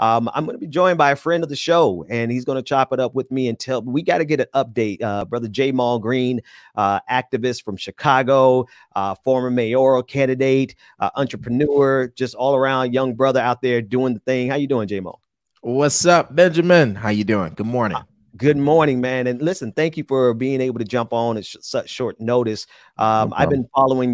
I'm going to be joined by a friend of the show, and he's going to chop it up with me and tell. We got to get an update. Brother Jamal Green, activist from Chicago, former mayoral candidate, entrepreneur, just all around young brother out there doing the thing. How you doing, Jamal? What's up, Benjamin? How you doing? Good morning. Good morning, man. And listen, thank you for being able to jump on at such short notice. I've been following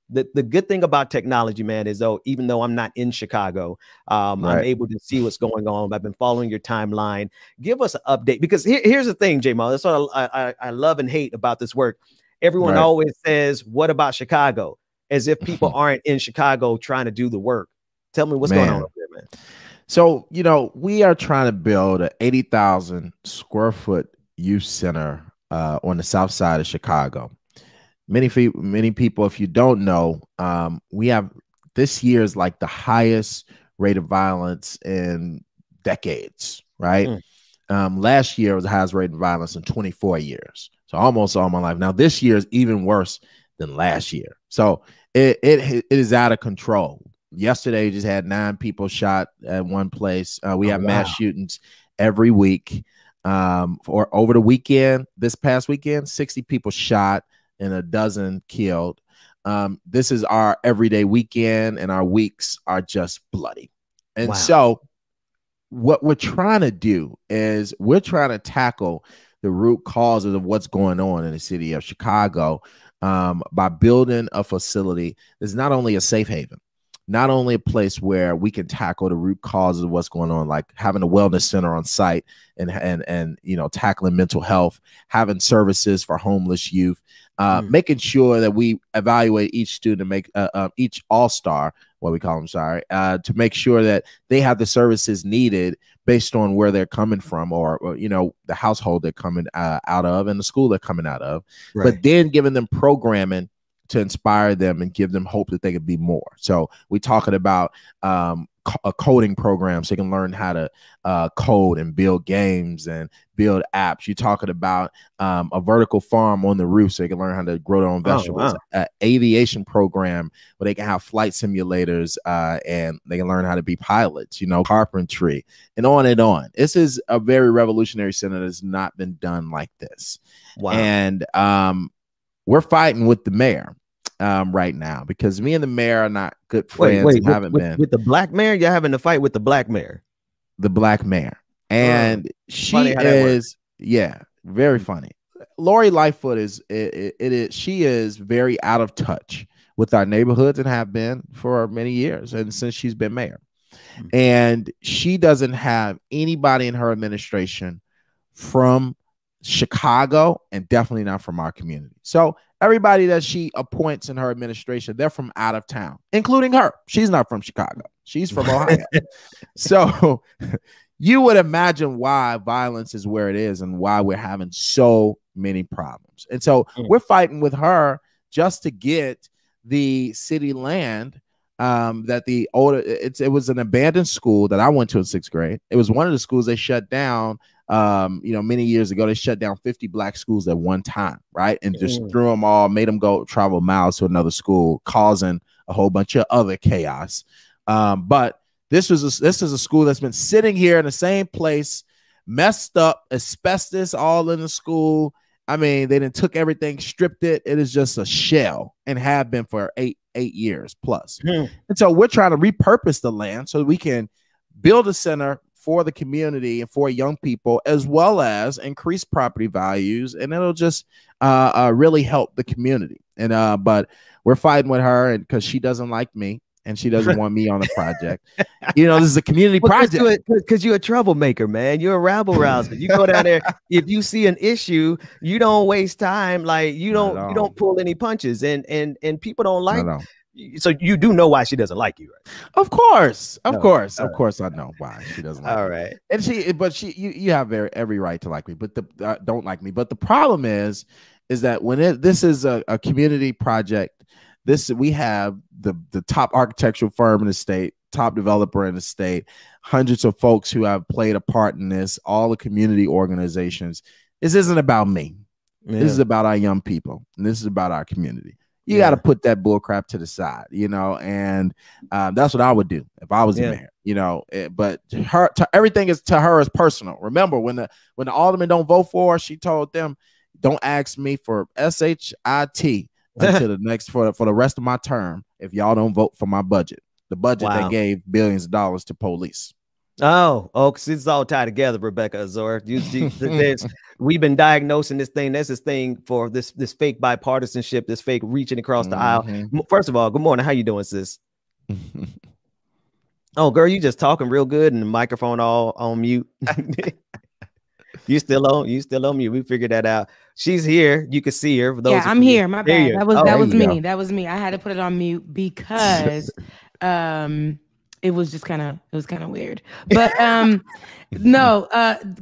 the good thing about technology, man, is even though I'm not in Chicago, I'm able to see what's going on. I've been following your timeline. Give us an update, because here's the thing, Jamal. That's what I love and hate about this work. Everyone always says, "What about Chicago?" As if people aren't in Chicago trying to do the work. Tell me what's going on up there, man. So, we are trying to build an 80,000 square foot youth center on the south side of Chicago. Many people, if you don't know, we have this year is like the highest rate of violence in decades, right? Last year was the highest rate of violence in 24 years. So almost all my life. Now this year is even worse than last year. So it is out of control. Yesterday, we just had 9 people shot at one place. We have mass shootings every week. For over the weekend, this past weekend, 60 people shot and a dozen killed. This is our everyday weekend, and our weeks are just bloody. And so what we're trying to do is we're trying to tackle the root causes of what's going on in the city of Chicago by building a facility that's not only a safe haven, not only a place where we can tackle the root causes of what's going on, like having a wellness center on site and tackling mental health, having services for homeless youth, making sure that we evaluate each student, make each all-star, what we call them, to make sure that they have the services needed based on where they're coming from, or the household they're coming out of and the school they're coming out of, but then giving them programming to inspire them and give them hope that they could be more. So we're talking about a coding program so they can learn how to code and build games and build apps. You're talking about a vertical farm on the roof so they can learn how to grow their own vegetables. An aviation program where they can have flight simulators and they can learn how to be pilots, carpentry, and on and on. This is a very revolutionary center that's not been done like this. And we're fighting with the mayor right now because me and the mayor are not good friends. With the black mayor? You're having a fight with the black mayor? The black mayor. And she is, very funny. Lori Lightfoot she is very out of touch with our neighborhoods and have been for many years and since she's been mayor. And she doesn't have anybody in her administration from Chicago, and definitely not from our community. So everybody that she appoints in her administration, they're from out of town, including her. She's not from Chicago. She's from Ohio. So you would imagine why violence is where it is and why we're having so many problems. And so we're fighting with her just to get the city land it was an abandoned school that I went to in 6th grade. It was one of the schools they shut down many years ago. They shut down 50 black schools at one time, right? And just threw them all, made them go travel miles to another school, causing a whole bunch of other chaos. But this is a school that's been sitting here in the same place, messed up, asbestos all in the school. I mean, they took everything, stripped it. It is just a shell and have been for eight years plus. And so we're trying to repurpose the land so that we can build a center for the community and for young people, as well as increase property values. And it'll just really help the community. And but we're fighting with her, and because she doesn't like me. And she doesn't want me on the project. This is a community project. Because you're a troublemaker, man. You're a rabble rouser. You go down there. If you see an issue, you don't waste time. Like you don't pull any punches. And people don't like. So you do know why she doesn't like you, right? Of course, of course I know why she doesn't like All me. right. And you have every right to like me, but don't like me. But the problem is that when this is a community project. We have the top architectural firm in the state, top developer in the state, hundreds of folks who have played a part in this, all the community organizations. This isn't about me. Yeah. This is about our young people, and this is about our community. You got to put that bull crap to the side, and that's what I would do if I was the mayor. you know, but everything is to her is personal. Remember, when the aldermen don't vote for her, she told them, don't ask me for SHIT until the next for the rest of my term if y'all don't vote for my budget. The budget that gave billions of dollars to police. Oh, because it's all tied together, Rebecca Azor. We've been diagnosing this thing. There's this thing for this fake bipartisanship, this fake reaching across the aisle. First of all, good morning. How you doing, sis? Oh, girl, you just talking real good and the microphone all on mute. You still on mute. We figured that out. She's here. You can see her. For those I'm here. My bad. That was me. That was me. I had to put it on mute because it was just kind of weird. But no,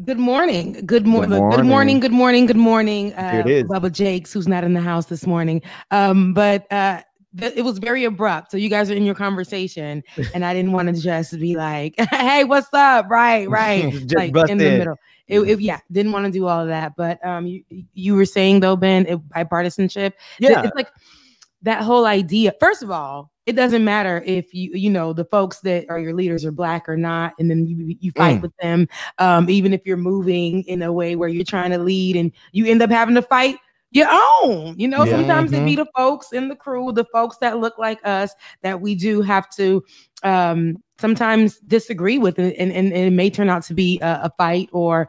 good morning. Good morning. Here it is. Bubba Jakes, who's not in the house this morning. But it was very abrupt. So you guys are in your conversation and I didn't want to just be like, hey, what's up? Right. Just like in the middle. Didn't want to do all of that. But you were saying though, Ben, bipartisanship. Yeah. It's like that whole idea. First of all, it doesn't matter if you know the folks that are your leaders are black or not, and then you fight with them. Even if you're moving in a way where you're trying to lead and you end up having to fight your own, you know, sometimes it be the folks in the crew, the folks that look like us that we do have to sometimes disagree with, and it may turn out to be a fight or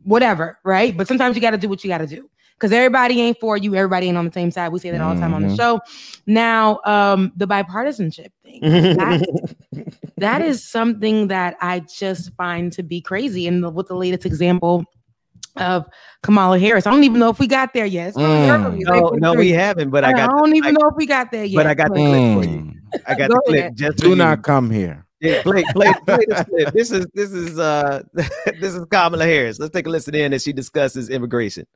whatever, right? But sometimes you got to do what you got to do. Because everybody ain't for you. Everybody ain't on the same side. We say that all the time on the show. Now, the bipartisanship thing, that is something that I just find to be crazy. And with the latest example of Kamala Harris, I don't even know if we got there yet. No, we haven't. But I don't even know if we got there yet. But I got the clip for you. I got the clip. Just do not come here. Yeah, play this clip. This is Kamala Harris. Let's take a listen in as she discusses immigration.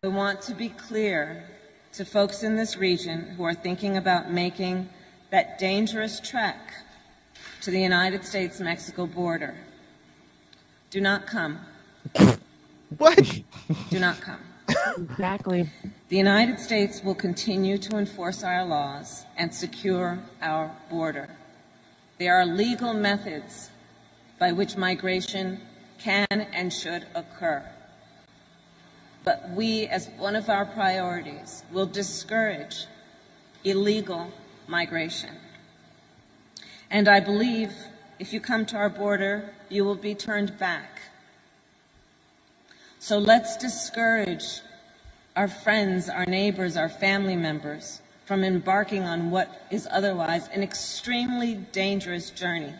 I want to be clear to folks in this region who are thinking about making that dangerous trek to the United States-Mexico border. Do not come. What? Do not come. Exactly. The United States will continue to enforce our laws and secure our border. There are legal methods by which migration can and should occur. But we, as one of our priorities, will discourage illegal migration. And I believe if you come to our border, you will be turned back. So let's discourage our friends, our neighbors, our family members from embarking on what is otherwise an extremely dangerous journey.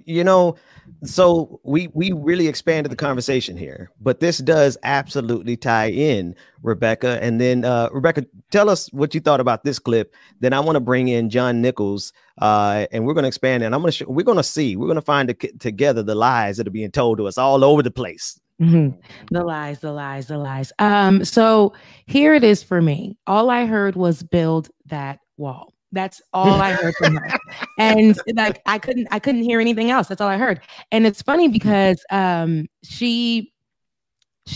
You know, so we really expanded the conversation here, but this does absolutely tie in, Rebecca. And then Rebecca, tell us what you thought about this clip. Then I want to bring in John Nichols, and we're going to expand. And we're going to find together the lies that are being told to us all over the place. The lies. So here it is for me. All I heard was build that wall. That's all I heard from her. And like I couldn't hear anything else. That's all I heard. And it's funny because she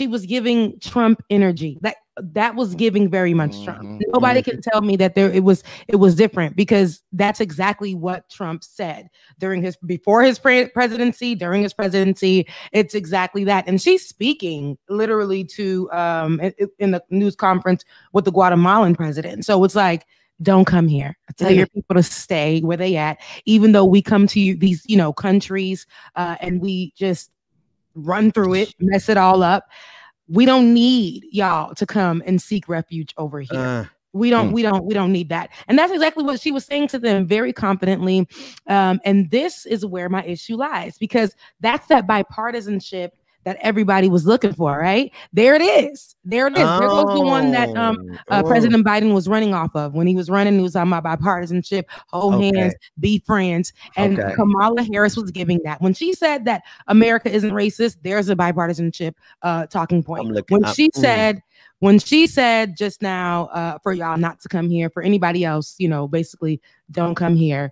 was giving Trump energy. That was giving very much Trump. Nobody can tell me that it was different, because that's exactly what Trump said before his presidency, during his presidency. It's exactly that. And she's speaking literally to in the news conference with the Guatemalan president. So it's like, don't come here. Tell your people to stay where they at, even though we come to these, countries and we just run through it, mess it all up. We don't need y'all to come and seek refuge over here. We don't need that. And that's exactly what she was saying to them very confidently. And this is where my issue lies, because that's that bipartisanship that everybody was looking for, right? There it is. There goes the one that President Biden was running off of. When he was running, he was talking about bipartisanship, hold hands, be friends. And Kamala Harris was giving that. When she said that America isn't racist, there's a bipartisanship talking point. When she said just now for y'all not to come here, for anybody else, basically don't come here.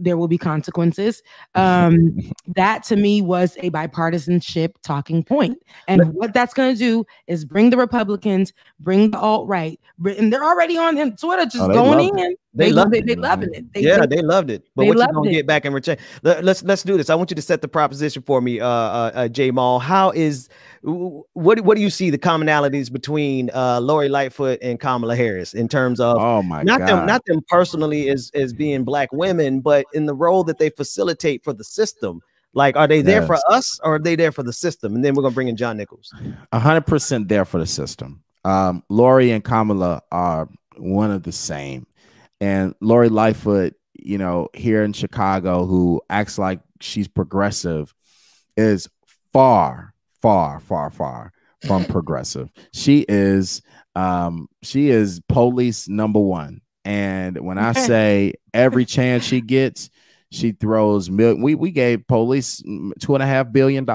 There will be consequences. That to me was a bipartisanship talking point. And what that's going to do is bring the Republicans, bring the alt-right, and they're already on Twitter just going in. They loved it. They loving it. They loved it. But what you gonna get back in return? Let's do this. I want you to set the proposition for me, J Maul. What do you see the commonalities between Lori Lightfoot and Kamala Harris in terms of not them personally as being Black women, but in the role that they facilitate for the system? Like, are they there for us, or are they there for the system? And then we're gonna bring in John Nichols. 100% there for the system. Lori and Kamala are one of the same. And Lori Lightfoot, you know, here in Chicago, who acts like she's progressive, is far, far, far, far from progressive. She is police number one. And when I say every chance she gets, she throws we gave police $2.5 billion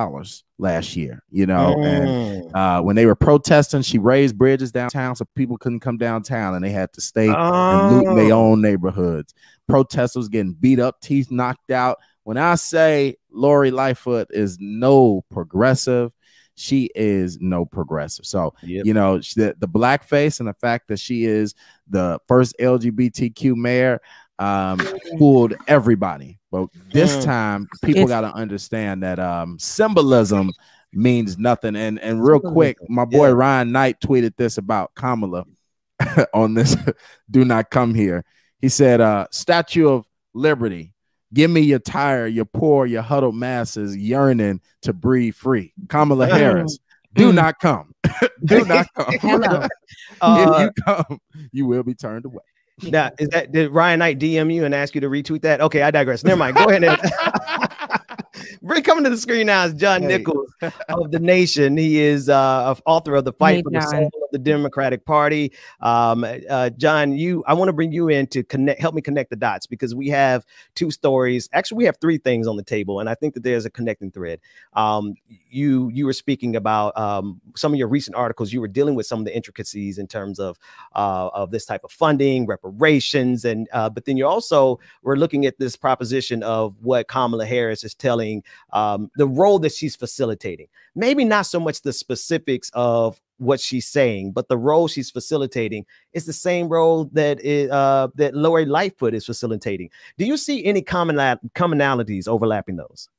last year, you know, and when they were protesting, she raised bridges downtown so people couldn't come downtown and they had to stay and loot in their own neighborhoods. Protesters getting beat up, teeth knocked out. When I say Lori Lightfoot is no progressive, she is no progressive. So, you know, the blackface and the fact that she is the first LGBTQ mayor fooled everybody. But this time people got to understand that symbolism means nothing. And real quick, my boy Ryan Knight tweeted this about Kamala on this Do Not Come Here. He said, Statue of Liberty, give me your tired, your poor, your huddled masses yearning to breathe free. Kamala Harris, do not come. Do not come. If you come, you will be turned away. Now, did Ryan Knight DM you and ask you to retweet that? Okay, I digress. Never mind. Go ahead and coming to the screen now is John Nichols of The Nation. He is author of The Fight for the Soul of the Democratic Party. John, I want to bring you in to help me connect the dots, because we have two stories. Actually, we have three things on the table, and I think that there's a connecting thread. You were speaking about some of your recent articles. You were dealing with some of the intricacies in terms of this type of funding, reparations, and but then you also were looking at this proposition of what Kamala Harris is telling the role that she's facilitating. Maybe not so much the specifics of what she's saying, but the role she's facilitating is the same role that that Lori Lightfoot is facilitating. Do you see any commonalities overlapping those?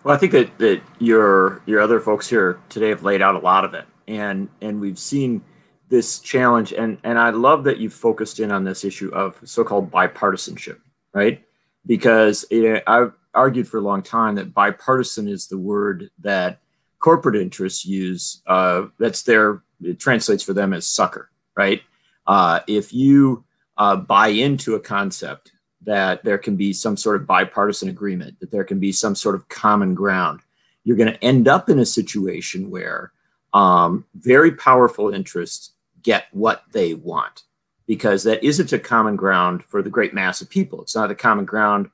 Well, I think that your other folks here today have laid out a lot of it, and we've seen this challenge, and I love that you've focused in on this issue of so-called bipartisanship, right? Because I've argued for a long time that bipartisan is the word that corporate interests use. It translates for them as sucker, right? If you buy into a concept that there can be some sort of bipartisan agreement, that there can be some sort of common ground, you're going to end up in a situation where very powerful interests get what they want, because that isn't a common ground for the great mass of people. It's not a common ground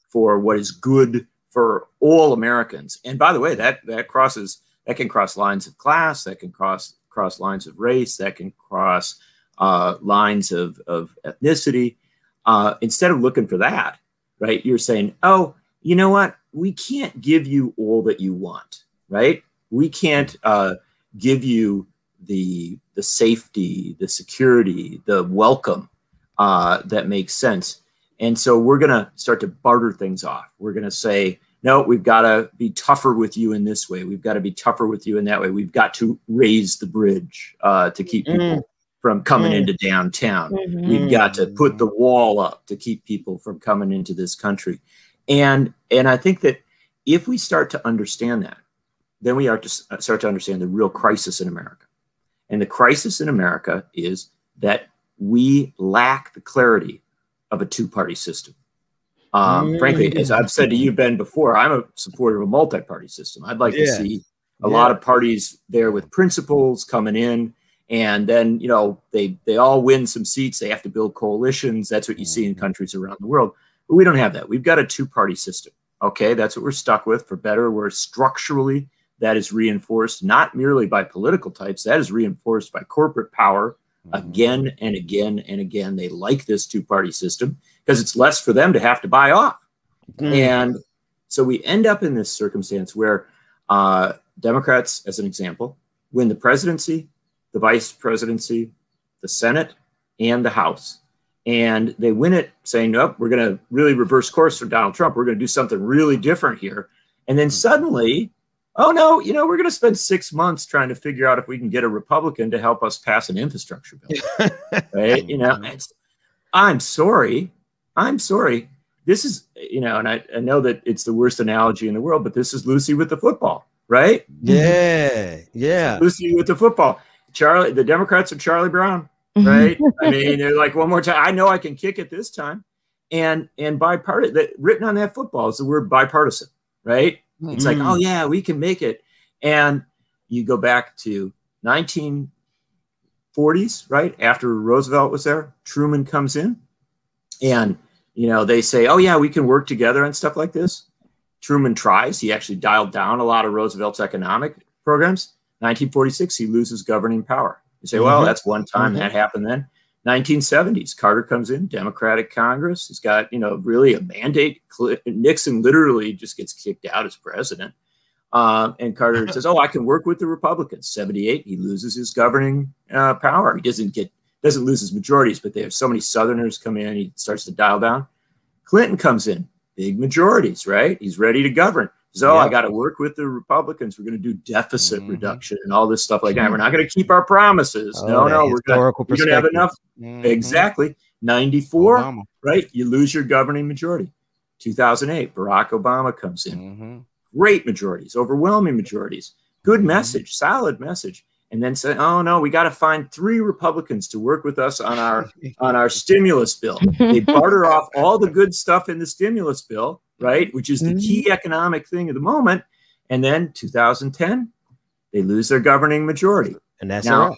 for what is good for all Americans. And by the way, that can cross lines of class, that can cross lines of race, that can cross lines of ethnicity. Instead of looking for that, right, you're saying, oh, you know what? We can't give you all that you want, right? We can't give you the safety, the security, the welcome that makes sense. And so we're going to start to barter things off. We're going to say, no, we've got to be tougher with you in this way. We've got to be tougher with you in that way. We've got to raise the bridge to keep people from coming into downtown. We've got to put the wall up to keep people from coming into this country. And I think that if we start to understand that, then we are to start to understand the real crisis in America. And the crisis in America is that we lack the clarity of a two-party system. Frankly, as I've said to you, Ben, before, I'm a supporter of a multi-party system. I'd like to see a lot of parties there with principles coming in, and then, you know, they all win some seats. They have to build coalitions. That's what you see in countries around the world. But we don't have that. We've got a two-party system. Okay, that's what we're stuck with, for better or worse. Structurally, that is reinforced not merely by political types. That is reinforced by corporate power. Again and again and again, they like this two-party system because it's less for them to have to buy off. And so we end up in this circumstance where Democrats, as an example, win the presidency, the vice presidency, the Senate, and the House. and they win it saying, nope, we're going to really reverse course for Donald Trump. We're going to do something really different here. And then suddenly, oh no, you know, we're going to spend 6 months trying to figure out if we can get a Republican to help us pass an infrastructure bill. Right? You know, I'm sorry. This is, you know, and I know that it's the worst analogy in the world, but this is Lucy with the football, right? Yeah. Yeah. Lucy with the football. Charlie, the Democrats are Charlie Brown, right? I mean, they're like, one more time. I know I can kick it this time. And bipartisan, that written on that football is the word bipartisan, right? It's like, oh yeah, we can make it. And you go back to 1940s, right? After Roosevelt was there, Truman comes in, and you know, they say, oh yeah, we can work together and stuff like this. Truman tries. He actually dialed down a lot of Roosevelt's economic programs. 1946, he loses governing power. You say, well, that's one time that happened then. 1970s, Carter comes in, Democratic Congress. He's got, you know, really a mandate. Nixon literally just gets kicked out as president. And Carter says, oh, I can work with the Republicans. 78, he loses his governing power. He doesn't lose his majorities, but they have so many Southerners come in, he starts to dial down. Clinton comes in, big majorities, right? He's ready to govern. So I got to work with the Republicans. We're going to do deficit reduction and all this stuff like that. We're not going to keep our promises. No, we're going to have enough. Exactly. 94, Obama. Right? You lose your governing majority. 2008, Barack Obama comes in. Great majorities, overwhelming majorities. Good message, solid message. And then say, oh no, we got to find 3 Republicans to work with us on our stimulus bill. They barter off all the good stuff in the stimulus bill, right? Which is the key economic thing of the moment. And then 2010, they lose their governing majority. And that's now,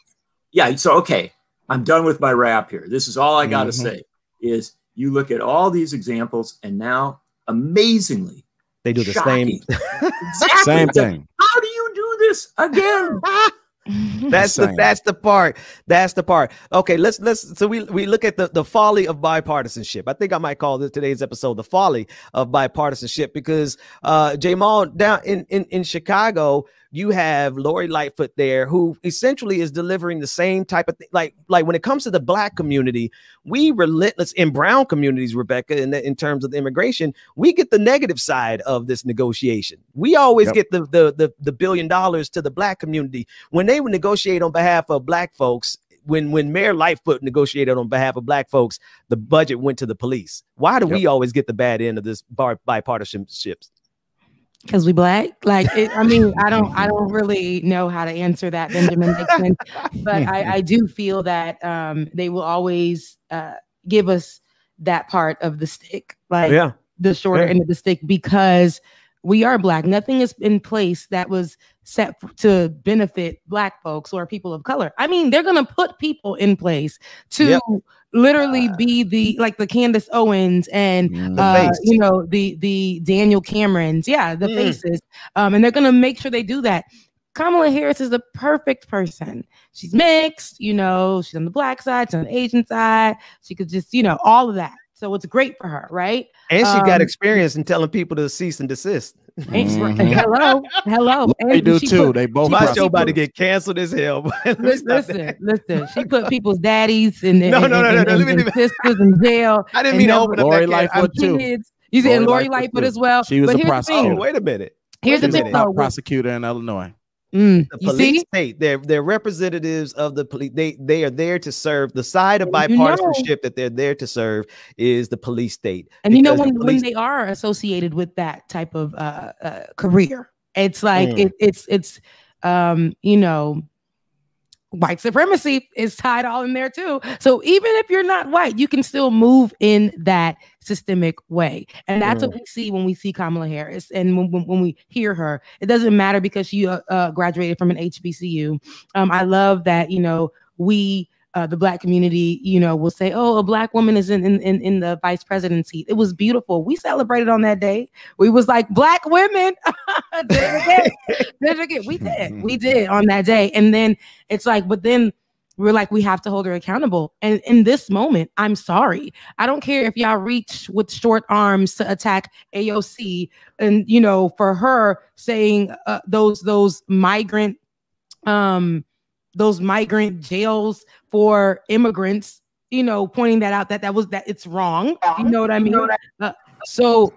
yeah. So, okay, I'm done with my rap here. This is all I got to say is you look at all these examples and now amazingly, they do the same. Exactly. Same thing. How do you do this again? That's the part. Okay, so we look at the folly of bipartisanship. I think I might call today's episode the folly of bipartisanship, because Jamal, down in Chicago, you have Lori Lightfoot there, who essentially is delivering the same type of thing. Like when it comes to the Black community, we relentless in brown communities, Rebecca, in terms of the immigration, we get the negative side of this negotiation. We always get the $1 billion to the Black community. When they would negotiate on behalf of Black folks, when Mayor Lightfoot negotiated on behalf of Black folks, the budget went to the police. Why do we always get the bad end of this bipartisanships? Because we Black, like I mean, I don't really know how to answer that, Benjamin Dixon, but I do feel that they will always give us that part of the stick, like the shorter end of the stick, because we are Black. Nothing is in place that was set to benefit Black folks or people of color. I mean, they're gonna put people in place to literally be the Candace Owens and you know, the Daniel Camerons, the faces, and they're gonna make sure they do that. Kamala Harris is the perfect person. She's mixed, you know, she's on the Black side, she's on the Asian side. She could just, you know, all of that. So it's great for her, right? And she got experience in telling people to cease and desist. Hello. They do too. They both. My show about to get canceled as hell. Listen. She put people's daddies and sisters in jail. I didn't mean to open up Lori Lightfoot too. You said Lori Lightfoot as well. She was a prosecutor. Oh, wait a minute. Here's the thing, though. Prosecutor in Illinois. The police state, they're representatives of the police. They are there to serve. The side of bipartisanship that they're there to serve is the police state. And you know, when they are associated with that type of career, it's like it's you know, white supremacy is tied all in there too. So even if you're not white, you can still move in that systemic way. And that's what we see when we see Kamala Harris. And when we hear her, it doesn't matter because she graduated from an HBCU. I love that, you know, we, the Black community, you know, will say, oh, a Black woman is in the vice presidency. It was beautiful. We celebrated on that day. We was like, Black women. We did on that day. And then it's like, but then we're like, we have to hold her accountable. And in this moment, I'm sorry. I don't care if y'all reach with short arms to attack AOC, and, you know, for her saying those migrant jails for immigrants you know, pointing that out, that it's wrong. You know what I mean? So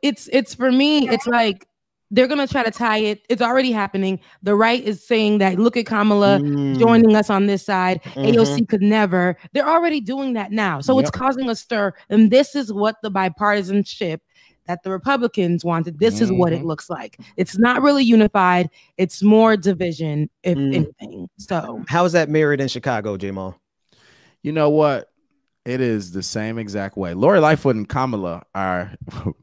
it's for me, it's like they're gonna try to tie it. It's already happening. The right is saying that, look at Kamala joining us on this side. AOC could never. They're already doing that now. So it's causing a stir. And this is what the bipartisanship that the Republicans wanted. This is what it looks like. It's not really unified. It's more division, if anything. So how is that mirrored in Chicago, Jamal? You know what? It is the same exact way. Lori Lightfoot and Kamala are,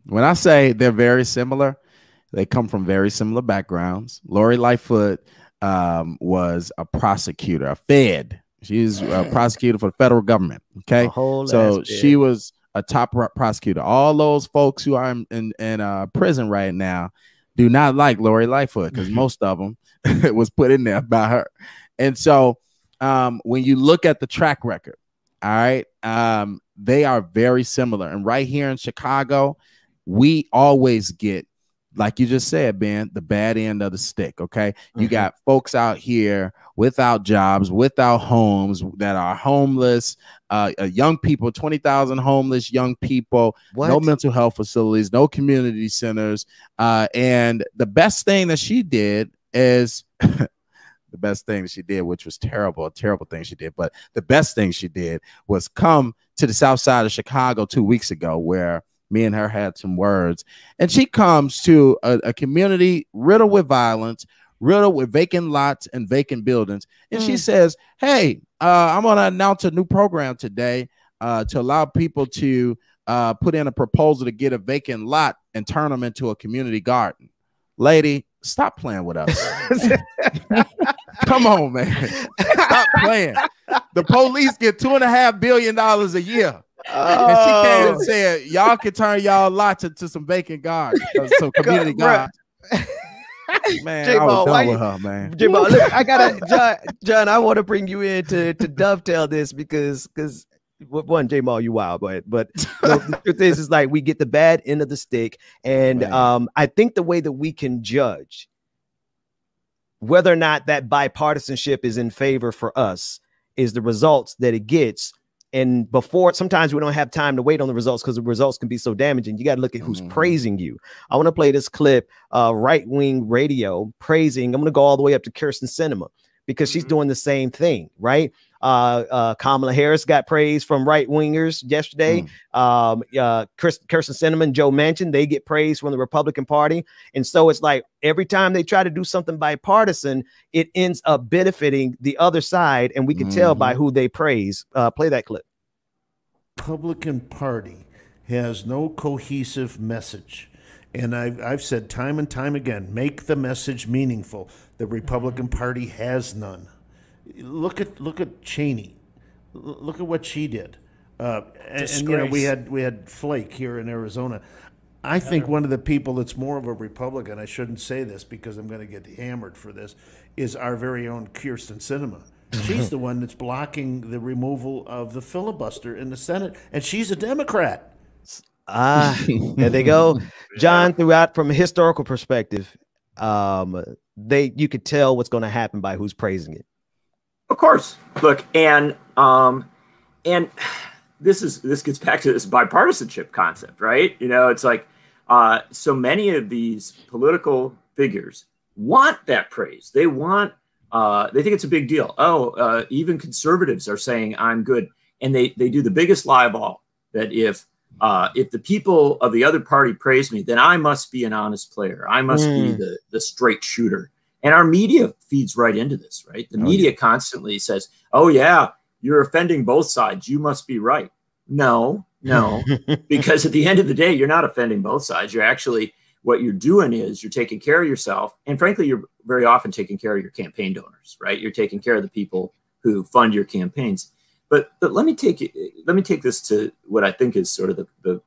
when I say they're very similar, they come from very similar backgrounds. Lori Lightfoot was a prosecutor, a Fed. She's a prosecutor for the federal government. Okay. So she was a top prosecutor. All those folks who are in prison right now do not like Lori Lightfoot, because most of them was put in there by her. And so when you look at the track record, all right, they are very similar. And right here in Chicago, we always get, like you just said, Ben, the bad end of the stick. Okay. You got folks out here without jobs, without homes, that are homeless, young people, 20,000 homeless young people, no mental health facilities, no community centers. And the best thing that she did is the best thing that she did, which was terrible, a terrible thing she did. But the best thing she did was come to the south side of Chicago 2 weeks ago, where me and her had some words. And she comes to a community riddled with violence, riddled with vacant lots and vacant buildings. And she says, hey, I'm going to announce a new program today to allow people to put in a proposal to get a vacant lot and turn them into a community garden. Lady, stop playing with us. Come on, man. Stop playing. The police get $2.5 billion a year. And she came and said, y'all can turn y'all lots into some vacant gardens, some community gardens. Man, J-Ball, I was done with her, man. J-Ball, look, I gotta, John, I want to bring you in to dovetail this, because one, J-Ball, you wild, but the truth is like we get the bad end of the stick. And I think the way that we can judge whether or not that bipartisanship is in favor for us is the results that it gets. And before, sometimes we don't have time to wait on the results, because the results can be so damaging. You got to look at who's praising you. I want to play this clip, right-wing radio praising. I'm going to go all the way up to Kyrsten Sinema, because she's doing the same thing, right? Kamala Harris got praise from right-wingers yesterday. Kyrsten Sinema and Joe Manchin, they get praise from the Republican Party. And so it's like every time they try to do something bipartisan, it ends up benefiting the other side. And we can tell by who they praise. Play that clip. Republican Party has no cohesive message. And I've said time and time again, make the message meaningful. The Republican Party has none. Look at Cheney. Look at what she did. And you know, we had Flake here in Arizona. I think one of the people that's more of a Republican, I shouldn't say this because I'm going to get hammered for this, is our very own Kyrsten Sinema. She's the one that's blocking the removal of the filibuster in the Senate, and she's a Democrat. There they go. John, throughout, from a historical perspective, you could tell what's going to happen by who's praising it. Of course. Look, and this gets back to this bipartisanship concept, right? You know, it's like so many of these political figures want that praise. They want they think it's a big deal. Even conservatives are saying I'm good, and they do the biggest lie of all, that if the people of the other party praise me, then I must be an honest player. I must be the straight shooter. And our media feeds right into this, right? The media constantly says, oh, yeah, you're offending both sides. You must be right. No, because at the end of the day, you're not offending both sides. You're actually, what you're doing is you're taking care of yourself. And frankly, you're very often taking care of your campaign donors, right? You're taking care of the people who fund your campaigns. But let me take this to what I think is sort of the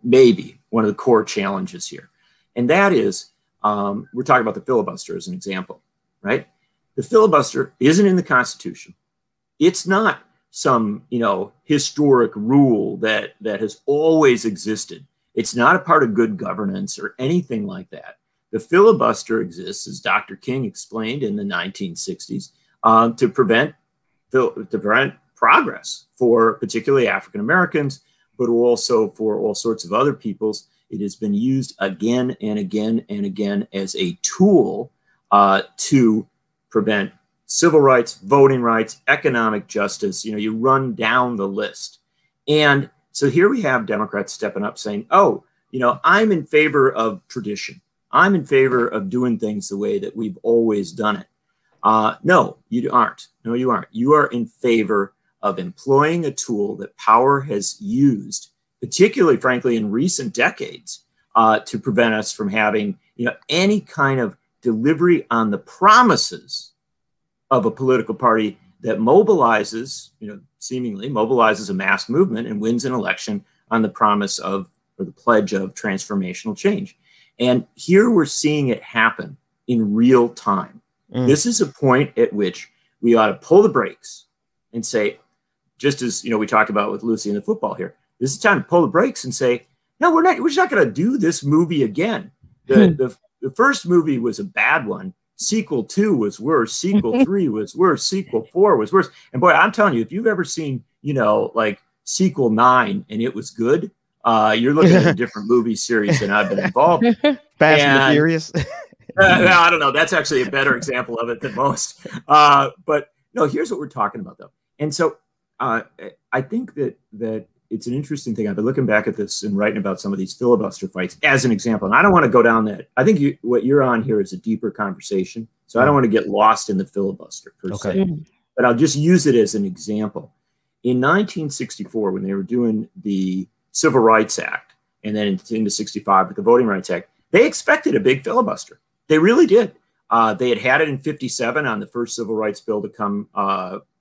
maybe one of the core challenges here. And that is, we're talking about the filibuster as an example, right? The filibuster isn't in the Constitution. It's not some, historic rule that has always existed. It's not a part of good governance or anything like that. The filibuster exists, as Dr. King explained in the 1960s, to prevent progress for particularly African Americans, but also for all sorts of other peoples. It has been used again and again and again as a tool to prevent civil rights, voting rights, economic justice. You know, you run down the list. And so here we have Democrats stepping up saying, oh, you know, I'm in favor of tradition. I'm in favor of doing things the way that we've always done it. No, you aren't. No, you aren't. You are in favor of employing a tool that power has used, particularly, frankly, in recent decades, to prevent us from having, you know, any kind of delivery on the promises of a political party that mobilizes, you know, seemingly mobilizes a mass movement and wins an election on the promise of, or the pledge of, transformational change. And here we're seeing it happen in real time. This is a point at which we ought to pull the brakes and say, just as, you know, we talked about with Lucy and the football here, this is time to pull the brakes and say, no, we're just not going to do this movie again. The first movie was a bad one. Sequel 2 was worse. Sequel 3 was worse. Sequel 4 was worse. And boy, I'm telling you, if you've ever seen, you know, like Sequel 9 and it was good, you're looking at a different movie series than I've been involved in. Fast and Furious. I don't know. That's actually a better example of it than most. But no, here's what we're talking about, though. And so I think that it's an interesting thing. I've been looking back at this and writing about some of these filibuster fights as an example. And I don't want to go down that. I think what you're on here is a deeper conversation. So I don't want to get lost in the filibuster per se. But I'll just use it as an example. In 1964, when they were doing the Civil Rights Act, and then into 65 with the Voting Rights Act, they expected a big filibuster. They really did. They had it in 57 on the first civil rights bill to come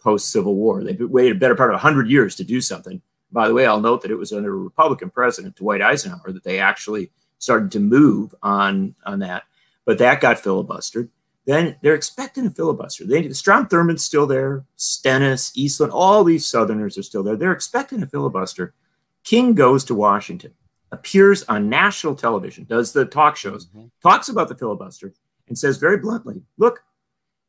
post-Civil War. They waited a better part of 100 years to do something. By the way, I'll note that it was under a Republican president, Dwight Eisenhower, that they actually started to move on that. But that got filibustered. Then they're expecting a filibuster. Strom Thurmond's still there. Stennis, Eastland, all these Southerners are still there. They're expecting a filibuster. King goes to Washington, appears on national television, does the talk shows, talks about the filibuster, and says very bluntly, look,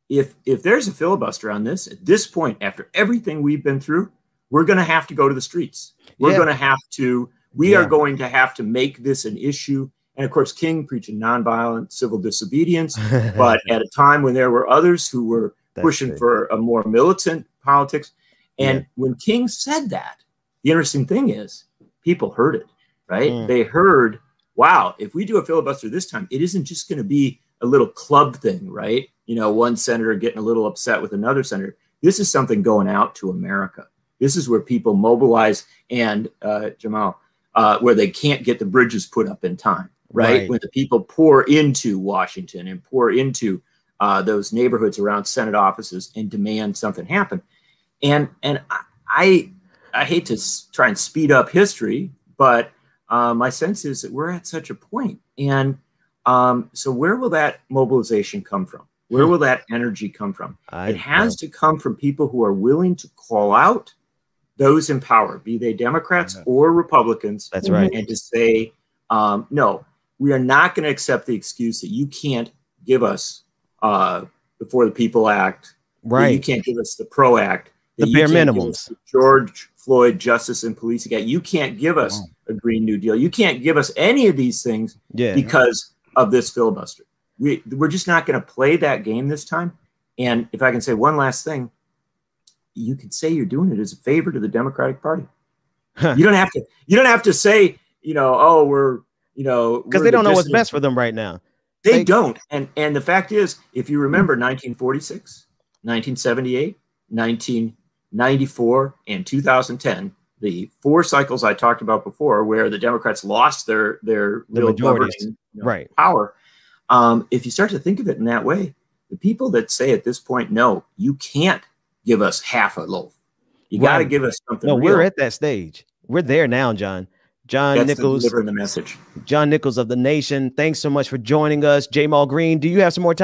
if there's a filibuster on this, at this point, after everything we've been through, we're going to have to go to the streets. We're going to have to, we are going to have to make this an issue. And of course, King preaching nonviolent civil disobedience, but at a time when there were others who were pushing for a more militant politics. And when King said that, the interesting thing is people heard it, right? They heard, wow, if we do a filibuster this time, it isn't just going to be a little club thing, right? You know, one senator getting a little upset with another senator. This is something going out to America. This is where people mobilize and, Jamal, where they can't get the bridges put up in time, right? When the people pour into Washington and pour into those neighborhoods around Senate offices and demand something happen. And I hate to try and speed up history, but my sense is that we're at such a point. And so where will that mobilization come from? Where will that energy come from? It has to come from people who are willing to call out those in power, be they Democrats or Republicans. That's right. And to say, no, we are not going to accept the excuse that you can't give us before the People Act. Right. You can't give us the PRO Act. The bare minimums. The George Floyd Justice and Policing Act. You can't give us a Green New Deal. You can't give us any of these things because of this filibuster. We're just not going to play that game this time. And if I can say one last thing, you can say you're doing it as a favor to the Democratic Party. You don't have to say, you know, oh, we're, you know, because they don't know what's best for them right now. They don't. And the fact is, if you remember 1946, 1978, 1994, and 2010, the 4 cycles I talked about before, where the Democrats lost their real governing power. If you start to think of it in that way, the people that say at this point, no, you can't give us half a loaf. You got to give us something. No, we're at that stage. We're there now, John. John Nichols, delivering the message. John Nichols of The Nation. Thanks so much for joining us. Jamal Green, do you have some more time?